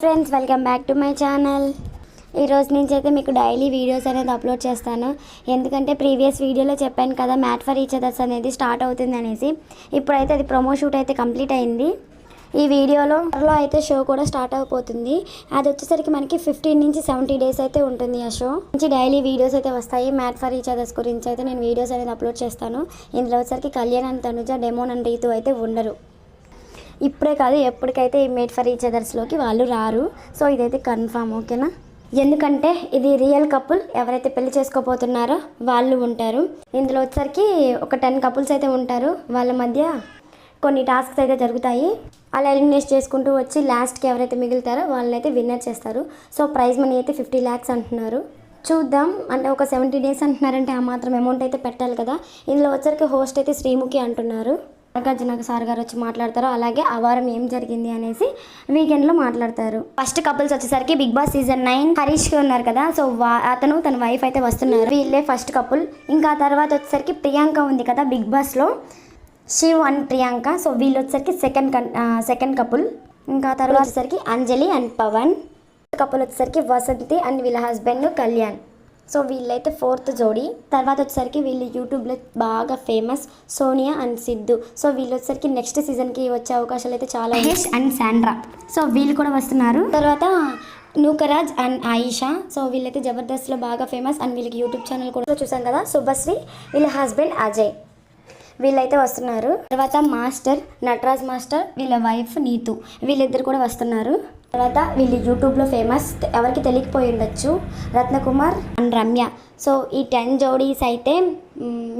Friends welcome back to my channel. ఈరోజు నుంచి అయితే మీకు డైలీ వీడియోస్ అనేది అప్లోడ్ చేస్తాను. ఎందుకంటే ప్రీవియస్ వీడియోలో చెప్పాను కదా మ్యాట్ ఫర్ ఈచ్ అదర్స్ అనేది స్టార్ట్ అవుతుంది అనేసి. ఇప్పుడైతే అది ప్రొమో షూట్ అయితే కంప్లీట్ అయింది. ఈ వీడియోలో అయితే షో కూడా స్టార్ట్ అయిపోతుంది. అది వచ్చేసరికి మనకి 15 నుంచి 70 డేస్ అయితే ఉంటుంది. ఆ షో నుంచి డైలీ వీడియోస్ అయితే వస్తాయి. మ్యాట్ ఫర్ ఈచ్ అదర్స్ గురించి అయితే నేను వీడియోస్ అనేది అప్లోడ్ చేస్తాను. ఇందులో వచ్చేసరికి Kalyan and Tanuja, Demon and Ritu అయితే ఉండరు. ఇప్పుడే కాదు ఎప్పటికైతే ఈ మేడ్ ఫర్ ఈచ్ అదర్స్లోకి వాళ్ళు రారు. సో ఇదైతే కన్ఫామ్, ఓకేనా? ఎందుకంటే ఇది రియల్ కపుల్, ఎవరైతే పెళ్లి చేసుకోబోతున్నారో వాళ్ళు ఉంటారు. ఇందులో వచ్చేసరికి ఒక 10 కపుల్స్ అయితే ఉంటారు. వాళ్ళ మధ్య కొన్ని టాస్క్స్ అయితే జరుగుతాయి. అలా ఎలిమినేట్ చేసుకుంటూ వచ్చి లాస్ట్కి ఎవరైతే మిగులుతారో వాళ్ళనైతే విన్నర్ చేస్తారు. సో ప్రైజ్ మనీ అయితే 50 lakhs అంటున్నారు. చూద్దాం, అంటే ఒక 70 days అంటున్నారంటే ఆ మాత్రం అమౌంట్ అయితే పెట్టాలి కదా. ఇందులో వచ్చరికి హోస్ట్ అయితే శ్రీముఖి అంటున్నారు. నాగార్జున సార్ గారు వచ్చి మాట్లాడతారు. అలాగే ఆ వారం ఏం జరిగింది అనేసి వీకెండ్లో మాట్లాడతారు. ఫస్ట్ కపుల్స్ వచ్చేసరికి బిగ్ బాస్ సీజన్ 9 హరీష్ ఉన్నారు కదా. సో అతను తన వైఫ్ అయితే వస్తున్నారు. వీళ్ళే ఫస్ట్ కపుల్. ఇంకా తర్వాత వచ్చేసరికి ప్రియాంక ఉంది కదా బిగ్ బాస్లో, శివ్ అండ్ ప్రియాంక. సో వీళ్ళు వచ్చేసరికి సెకండ్ కపుల్. ఇంకా తర్వాత వచ్చేసరికి అంజలి అండ్ పవన్. కపుల్ వచ్చేసరికి వసంతి అండ్ వీళ్ళ హస్బెండ్ కళ్యాణ్. సో వీళ్ళైతే 4th జోడీ. తర్వాత వచ్చేసరికి వీళ్ళు యూట్యూబ్లో బాగా famous Sonia and Siddhu. So వీళ్ళు వచ్చేసరికి నెక్స్ట్ సీజన్కి వచ్చే అవకాశాలు అయితే చాలా. మహేష్ అండ్ శాండ్రా, సో వీళ్ళు కూడా వస్తున్నారు. తర్వాత నూకరాజ్ అండ్ ఆయిషా. సో వీళ్ళైతే జబర్దస్త్లో బాగా ఫేమస్ అండ్ వీళ్ళకి యూట్యూబ్ ఛానల్ కూడా చూసాం కదా. శుభశ్రీ, వీళ్ళ హస్బెండ్ అజయ్, వీళ్ళైతే వస్తున్నారు. తర్వాత మాస్టర్ నటరాజ్ మాస్టర్, వీళ్ళ వైఫ్ నీతు, వీళ్ళిద్దరు కూడా వస్తున్నారు. తర్వాత వీళ్ళు యూట్యూబ్లో ఫేమస్, ఎవరికి తెలియకపోయి ఉండొచ్చు, రత్నకుమార్ అండ్ రమ్య. సో ఈ 10 జోడీస్ అయితే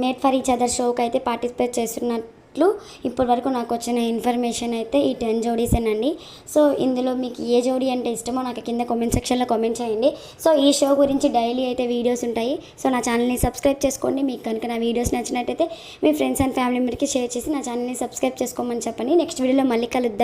మేడ్ ఫర్ ఈచ్ అదర్ షోకి అయితే పార్టిసిపేట్ చేస్తున్నట్లు ఇప్పటి వరకు నాకు వచ్చిన ఇన్ఫర్మేషన్ అయితే ఈ 10 జోడీసేనండి. సో ఇందులో మీకు ఏ జోడీ అంటే ఇష్టమో నాకు కింద కామెంట్ సెక్షన్లో కామెంట్ చేయండి. సో ఈ షో గురించి డైలీ అయితే వీడియోస్ ఉంటాయి. సో నా ఛానల్ని సబ్స్క్రైబ్ చేసుకోండి. మీకు కనుక నా వీడియోస్ నచ్చినట్టయితే మీ ఫ్రెండ్స్ అండ్ ఫ్యామిలీ మెంబర్కి షేర్ చేసి నా ఛానల్ని సబ్స్క్రైబ్ చేసుకోమని చెప్పండి. నెక్స్ట్ వీడియోలో మళ్ళీ కలుద్దాం.